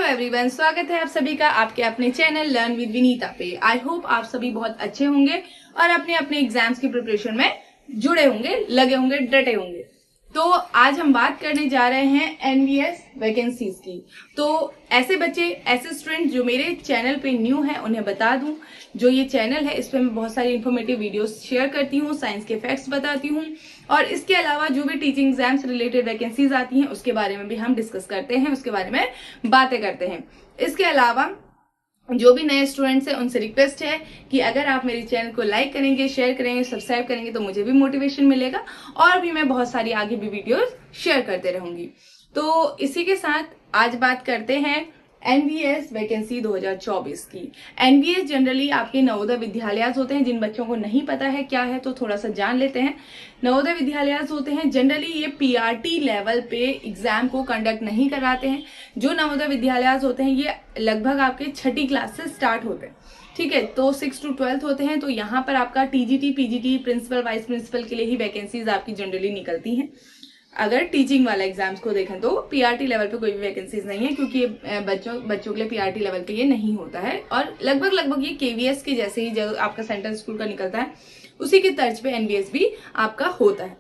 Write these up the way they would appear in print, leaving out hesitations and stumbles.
Everyone, स्वागत है आप सभी का आपके अपने चैनल लर्न विद विनीता पे। आई होप आप सभी बहुत अच्छे होंगे और अपने अपने एग्जाम्स की प्रिपरेशन में जुड़े होंगे, लगे होंगे, डटे होंगे। तो आज हम बात करने जा रहे हैं एनवीएस वैकेंसीज की। तो ऐसे बच्चे, ऐसे स्टूडेंट जो मेरे चैनल पे न्यू हैं, उन्हें बता दूं, जो ये चैनल है इस पे मैं बहुत सारी इन्फॉर्मेटिव वीडियोस शेयर करती हूँ, साइंस के फैक्ट्स बताती हूँ और इसके अलावा जो भी टीचिंग एग्जाम्स रिलेटेड वैकेंसीज आती हैं उसके बारे में भी हम डिस्कस करते हैं, उसके बारे में बातें करते हैं। इसके अलावा जो भी नए स्टूडेंट्स हैं उनसे रिक्वेस्ट है कि अगर आप मेरे चैनल को लाइक करेंगे, शेयर करेंगे, सब्सक्राइब करेंगे तो मुझे भी मोटिवेशन मिलेगा और भी मैं बहुत सारी आगे भी वीडियोस शेयर करते रहूंगी। तो इसी के साथ आज बात करते हैं एनवीएस वैकेंसी 2024 की। एनवीएस जनरली आपके नवोदय विद्यालय होते हैं। जिन बच्चों को नहीं पता है क्या है तो थोड़ा सा जान लेते हैं। नवोदय विद्यालय होते हैं, जनरली ये पीआरटी लेवल पे एग्जाम को कंडक्ट नहीं कराते हैं। जो नवोदय विद्यालय होते हैं ये लगभग आपके 6ठी क्लास से स्टार्ट होते हैं, ठीक है। तो 6 to 12 होते हैं। तो यहाँ पर आपका TGT, PGT, principal, vice principal के लिए ही वैकेंसीज आपकी जनरली निकलती हैं। अगर टीचिंग वाला एग्जाम्स को देखें तो पीआरटी लेवल पे कोई भी वैकेंसीज नहीं है, क्योंकि ये बच्चों के लिए पीआरटी लेवल पे ये नहीं होता है और लगभग ये केवीएस के जैसे ही जो आपका सेंट्रल स्कूल का निकलता है उसी के तर्ज पे एनवीएस भी आपका होता है।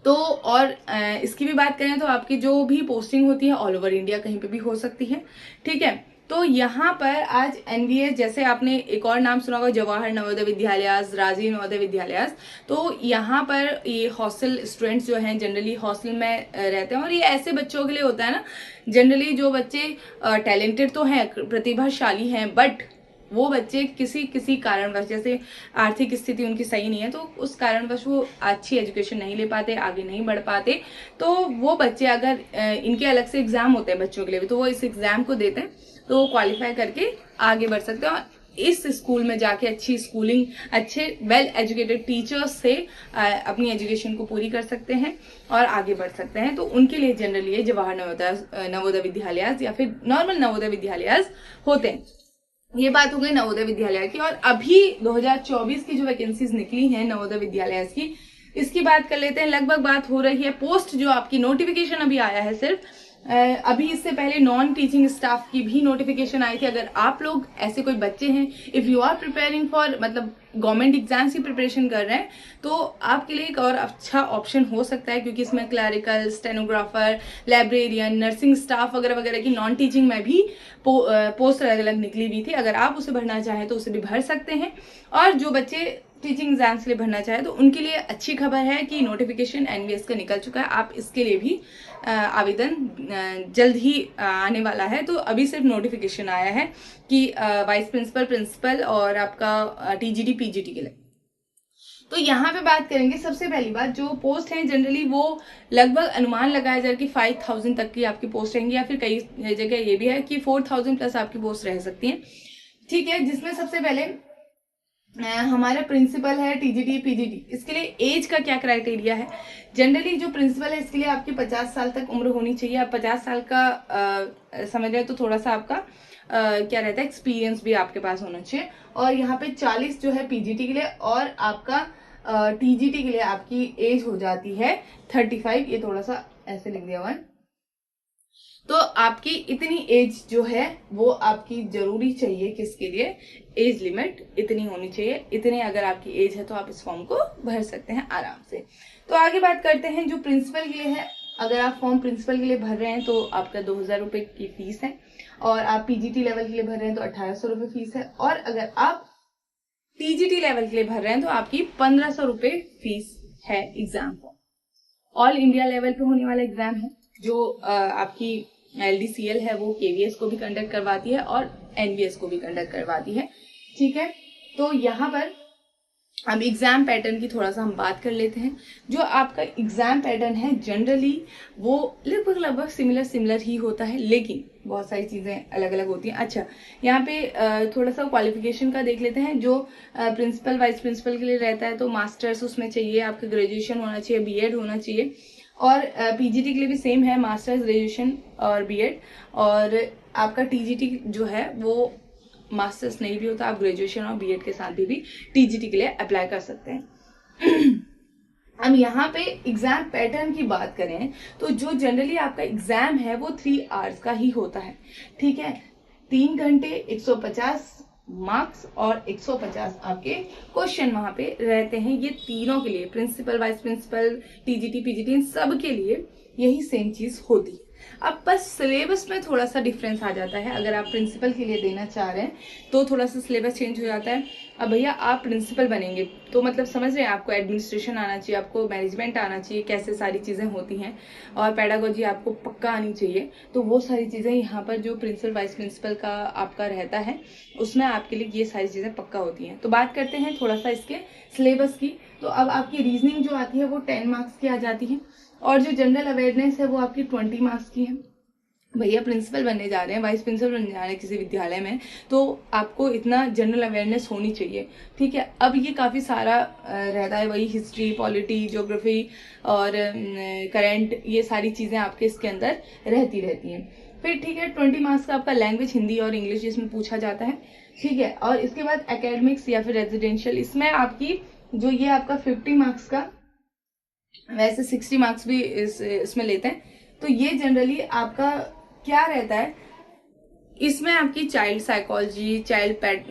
तो और इसकी भी बात करें तो आपकी जो भी पोस्टिंग होती है ऑल ओवर इंडिया कहीं पे भी हो सकती है, ठीक है। तो यहाँ पर आज एनवीएस, जैसे आपने एक और नाम सुना होगा जवाहर नवोदय विद्यालय, राजीव नवोदय विद्यालय, तो यहाँ पर ये हॉस्टल स्टूडेंट्स जो हैं जनरली हॉस्टल में रहते हैं और ये ऐसे बच्चों के लिए होता है ना, जनरली जो बच्चे टैलेंटेड तो हैं, प्रतिभाशाली हैं, बट वो बच्चे किसी कारणवश, जैसे आर्थिक स्थिति उनकी सही नहीं है तो उस कारणवश वो अच्छी एजुकेशन नहीं ले पाते, आगे नहीं बढ़ पाते। तो वो बच्चे अगर इनके अलग से एग्जाम होते हैं बच्चों के लिए भी, तो वो इस एग्जाम को देते हैं तो वो क्वालिफाई करके आगे बढ़ सकते हैं और इस स्कूल में जाके अच्छी स्कूलिंग, अच्छे वेल एजुकेटेड टीचर्स से अपनी एजुकेशन को पूरी कर सकते हैं और आगे बढ़ सकते हैं। तो उनके लिए जनरली ये जवाहर नवोदय विद्यालय या फिर नॉर्मल नवोदय विद्यालय होते हैं। ये बात हो गई नवोदय विद्यालय की। और अभी 2024 की जो वैकेंसीज निकली हैं नवोदय विद्यालय की, इसकी बात कर लेते हैं। लगभग बात हो रही है पोस्ट जो आपकी नोटिफिकेशन अभी आया है सिर्फ, अभी इससे पहले नॉन टीचिंग स्टाफ की भी नोटिफिकेशन आई थी। अगर आप लोग ऐसे कोई बच्चे हैं, if you are preparing for, मतलब गवर्नमेंट एग्जाम्स की प्रिपरेशन कर रहे हैं, तो आपके लिए एक और अच्छा ऑप्शन हो सकता है, क्योंकि इसमें clerical, stenographer, librarian, nursing staff वगैरह वगैरह की नॉन टीचिंग में भी पोस्ट अलग अलग निकली हुई थी। अगर आप उसे भरना चाहें तो उसे भी भर सकते हैं। और जो बच्चे टीचिंग एग्जाम्स के लिए भरना चाहे तो उनके लिए अच्छी खबर है कि नोटिफिकेशन एनवीएस का निकल चुका है। आप इसके लिए भी आवेदन जल्द ही आने वाला है। तो अभी सिर्फ नोटिफिकेशन आया है कि वाइस प्रिंसिपल, प्रिंसिपल और आपका टीजीटी, पीजीटी के लिए। तो यहाँ पे बात करेंगे। सबसे पहली बात, जो पोस्ट है जनरली वो लगभग अनुमान लगाया जाए कि 5000 तक की आपकी पोस्ट रहेंगी, या फिर कई जगह ये भी है कि 4000 प्लस आपकी पोस्ट रह सकती है, ठीक है। जिसमें सबसे पहले हमारा प्रिंसिपल है, टीजीटी, पीजीटी, इसके लिए एज का क्या क्राइटेरिया है। जनरली जो प्रिंसिपल है इसके लिए आपकी 50 साल तक उम्र होनी चाहिए। आप 50 साल का समझ रहे तो थोड़ा सा आपका क्या रहता है, एक्सपीरियंस भी आपके पास होना चाहिए। और यहाँ पे 40 जो है पीजीटी के लिए, और आपका टीजीटी के लिए आपकी एज हो जाती है 35। ये थोड़ा सा ऐसे लिख दिया हुआ है। तो आपकी इतनी एज जो है वो आपकी जरूरी चाहिए। किसके लिए? एज लिमिट इतनी होनी चाहिए। इतने अगर आपकी एज है तो आप इस फॉर्म को भर सकते हैं आराम से। तो आगे बात करते हैं जो प्रिंसिपल के लिए है। अगर आप फॉर्म प्रिंसिपल के लिए भर रहे हैं तो आपका 2000 रुपए की फीस है, और आप पीजीटी लेवल के लिए भर रहे हैं तो 1800 रुपए फीस है, और अगर आप टीजीटी लेवल के लिए भर रहे हैं तो आपकी 1500 रुपए फीस है exam form. All India level पे होने वाला एग्जाम है। जो आपकी एलडीसीएल है वो केवीएस को भी कंडक्ट करवाती है और एनवीएस को भी कंडक्ट करवाती है, ठीक है। तो यहाँ पर अब एग्जाम पैटर्न की थोड़ा सा हम बात कर लेते हैं। जो आपका एग्जाम पैटर्न है जनरली वो लगभग सिमिलर ही होता है, लेकिन बहुत सारी चीजें अलग अलग होती हैं। अच्छा, यहाँ पे थोड़ा सा क्वालिफिकेशन का देख लेते हैं। जो प्रिंसिपल, वाइस प्रिंसिपल के लिए रहता है तो मास्टर्स उसमें चाहिए, आपका ग्रेजुएशन होना चाहिए, बीएड होना चाहिए। और पीजीटी के लिए भी सेम है, मास्टर्स, ग्रेजुएशन और बीएड। और आपका टीजीटी जो है वो मास्टर्स नहीं भी होता, आप ग्रेजुएशन और बीएड के साथ भी टीजीटी के लिए अप्लाई कर सकते हैं। हम यहाँ पे एग्जाम पैटर्न की बात करें तो जो जनरली आपका एग्जाम है वो 3 आवर्स का ही होता है, ठीक है। 3 घंटे 150 मार्क्स और 150 आपके क्वेश्चन वहां पे रहते हैं। ये तीनों के लिए, principal, vice principal, TGT, PGT, इन सब के लिए यही सेम चीज होती है। अब बस सिलेबस में थोड़ा सा डिफरेंस आ जाता है। अगर आप प्रिंसिपल के लिए देना चाह रहे हैं तो थोड़ा सा सिलेबस चेंज हो जाता है। अब भैया आप प्रिंसिपल बनेंगे तो मतलब समझ रहे हैं, आपको एडमिनिस्ट्रेशन आना चाहिए, आपको मैनेजमेंट आना चाहिए, कैसे सारी चीजें होती हैं, और पेडागोजी आपको पक्का आनी चाहिए। तो वो सारी चीजें यहाँ पर जो प्रिंसिपल वाइस प्रिंसिपल का आपका रहता है उसमें आपके लिए ये सारी चीजें पक्का होती हैं। तो बात करते हैं थोड़ा सा इसके सिलेबस की। तो अब आपकी रीजनिंग जो आती है वो 10 मार्क्स की आ जाती है, और जो जनरल अवेयरनेस है वो आपकी 20 मार्क्स की है। भैया प्रिंसिपल बनने जा रहे हैं, वाइस प्रिंसिपल बनने जा रहे हैं किसी विद्यालय में, तो आपको इतना जनरल अवेयरनेस होनी चाहिए, ठीक है। अब ये काफी सारा रहता है, वही हिस्ट्री, पॉलिटी, ज्योग्राफी और करंट, ये सारी चीजें आपके इसके अंदर रहती हैं। फिर ठीक है, 20 मार्क्स का आपका लैंग्वेज हिंदी और इंग्लिश इसमें पूछा जाता है, ठीक है। और इसके बाद एकेडमिक्स या फिर रेजिडेंशियल, इसमें आपकी जो ये आपका 50 मार्क्स का, वैसे 60 मार्क्स भी इसमें लेते हैं। तो ये जनरली आपका क्या रहता है, इसमें आपकी चाइल्ड साइकोलॉजी,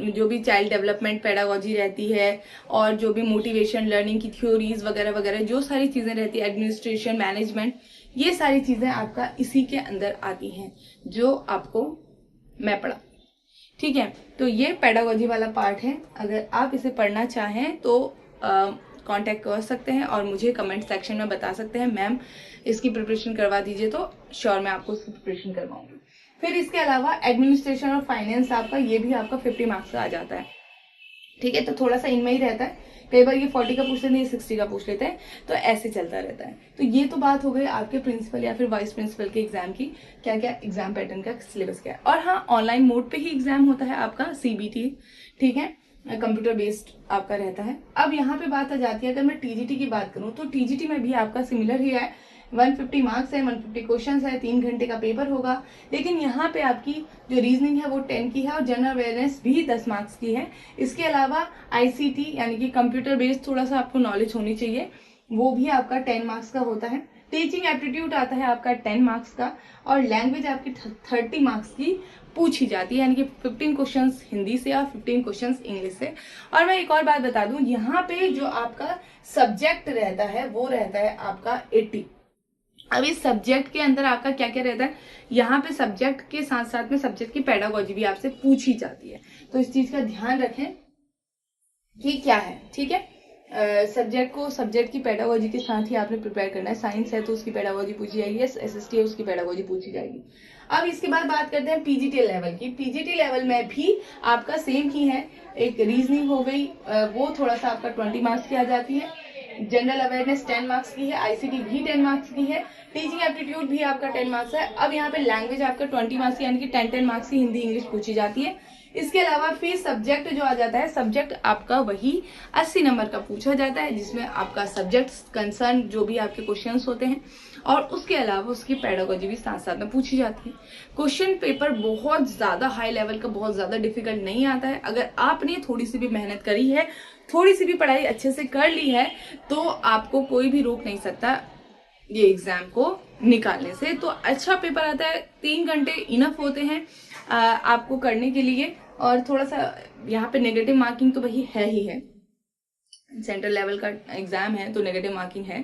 जो भी चाइल्ड डेवलपमेंट पेडागोजी रहती है, और जो भी मोटिवेशन लर्निंग की थ्योरीज वगैरह वगैरह जो सारी चीजें रहती है, एडमिनिस्ट्रेशन, मैनेजमेंट, ये सारी चीजें आपका इसी के अंदर आती हैं जो आपको मैं पढ़ा, ठीक है। तो ये पेडागोजी वाला पार्ट है। अगर आप इसे पढ़ना चाहें तो कांटेक्ट कर सकते हैं और मुझे कमेंट सेक्शन में बता सकते हैं, मैम इसकी प्रिपरेशन करवा दीजिए, तो श्योर मैं आपको उसकी प्रिपरेशन करवाऊंगी। फिर इसके अलावा एडमिनिस्ट्रेशन और फाइनेंस आपका, ये भी आपका 50 मार्क्स का आ जाता है, ठीक है। तो थोड़ा सा इनमें ही रहता है, कई बार ये 40 का पूछ लेते हैं, 60 का पूछ लेते हैं, तो ऐसे चलता रहता है। तो ये तो बात हो गई आपके प्रिंसिपल या फिर वाइस प्रिंसिपल के एग्जाम की, क्या क्या एग्जाम पैटर्न का सिलेबस क्या है। और हाँ, ऑनलाइन मोड पे ही एग्जाम होता है आपका, सीबीटी, ठीक है, कंप्यूटर बेस्ड आपका रहता है। अब यहाँ पे बात आ जाती है, अगर मैं टीजीटी की बात करूँ तो टीजीटी में भी आपका सिमिलर ही है, 150 मार्क्स है, 150 क्वेश्चन है, 3 घंटे का पेपर होगा। लेकिन यहाँ पे आपकी जो रीजनिंग है वो 10 की है, और जनरल अवेयरनेस भी 10 मार्क्स की है। इसके अलावा आईसीटी यानी कि कंप्यूटर बेस्ड थोड़ा सा आपको नॉलेज होनी चाहिए, वो भी आपका 10 मार्क्स का होता है। टीचिंग एप्टीट्यूड आता है आपका 10 मार्क्स का, और लैंग्वेज आपकी 30 मार्क्स की पूछी जाती है, यानी कि 15 क्वेश्चंस हिंदी से और 15 क्वेश्चंस इंग्लिश से। और मैं एक और बात बता दूं, यहाँ पे जो आपका सब्जेक्ट रहता है वो रहता है आपका 80। अब इस सब्जेक्ट के अंदर आपका क्या क्या रहता है, यहाँ पे सब्जेक्ट के साथ साथ में सब्जेक्ट की पेडागोजी भी आपसे पूछी जाती है, तो इस चीज का ध्यान रखें कि क्या है, ठीक है। सब्जेक्ट की पेडागोजी के साथ ही आपने प्रिपेयर करना है। साइंस है तो उसकी पेडागोजी पूछी जाएगी, एसएसटी है उसकी पेडागोजी पूछी जाएगी। अब इसके बाद बात करते हैं पीजीटी लेवल की। पीजीटी लेवल में भी आपका सेम ही है, एक रीजनिंग हो गई, वो थोड़ा सा आपका 20 मार्क्स की आ जाती है, जनरल अवेयरनेस 10 मार्क्स की है, आईसीटी भी 10 मार्क्स की है, टीचिंग एप्टीट्यूड भी आपका 10 मार्क्स है। अब यहाँ पे लैंग्वेज आपका 20 मार्क्स की, यानी कि 10 मार्क्स की हिंदी इंग्लिश पूछी जाती है। इसके अलावा फिर सब्जेक्ट जो आ जाता है, सब्जेक्ट आपका वही 80 नंबर का पूछा जाता है, जिसमें आपका सब्जेक्ट कंसर्न जो भी आपके क्वेश्चंस होते हैं, और उसके अलावा उसकी पेडागोजी भी साथ साथ में पूछी जाती है। क्वेश्चन पेपर बहुत ज्यादा हाई लेवल का, बहुत ज्यादा डिफिकल्ट नहीं आता है। अगर आपने थोड़ी सी भी मेहनत करी है, थोड़ी सी भी पढ़ाई अच्छे से कर ली है, तो आपको कोई भी रोक नहीं सकता ये एग्जाम को निकालने से। तो अच्छा पेपर आता है, 3 घंटे इनफ होते हैं आपको करने के लिए। और थोड़ा सा यहाँ पे नेगेटिव मार्किंग तो वही है ही है, सेंट्रल लेवल का एग्जाम है तो नेगेटिव मार्किंग है,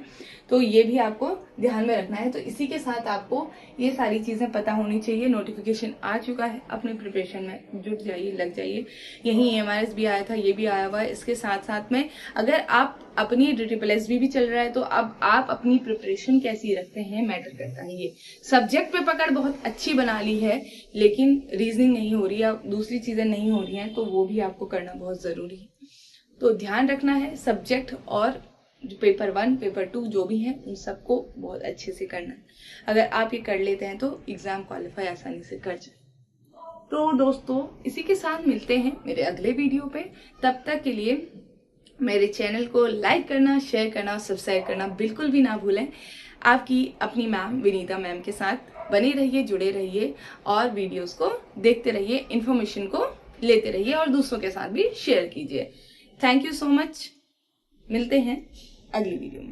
तो ये भी आपको ध्यान में रखना है। तो इसी के साथ आपको ये सारी चीजें पता होनी चाहिए। नोटिफिकेशन आ चुका है, अपने प्रिपरेशन में जुट जाइए, लग जाइए। यही EMRS भी आया था, ये भी आया हुआ है। इसके साथ साथ में अगर आप अपनी SSSB भी चल रहा है, तो अब आप अपनी प्रिपरेशन कैसी रखते हैं मैटर करता है। ये सब्जेक्ट पे पकड़ बहुत अच्छी बना ली है, लेकिन रीजनिंग नहीं हो रही है, दूसरी चीजें नहीं हो रही हैं, तो वो भी आपको करना बहुत जरूरी है। तो ध्यान रखना है, सब्जेक्ट और जो पेपर 1 पेपर 2 जो भी है उन सबको बहुत अच्छे से करना है। अगर आप ये कर लेते हैं तो एग्जाम क्वालिफाई आसानी से कर जाए। तो दोस्तों, इसी के साथ मिलते हैं मेरे अगले वीडियो पे। तब तक के लिए मेरे चैनल को लाइक करना, शेयर करना और सब्सक्राइब करना बिल्कुल भी ना भूलें। आपकी अपनी मैम विनीता मैम के साथ बने रहिए, जुड़े रहिए और वीडियोस को देखते रहिए, इन्फॉर्मेशन को लेते रहिए और दूसरों के साथ भी शेयर कीजिए। Thank you so much. मिलते हैं अगली वीडियो में।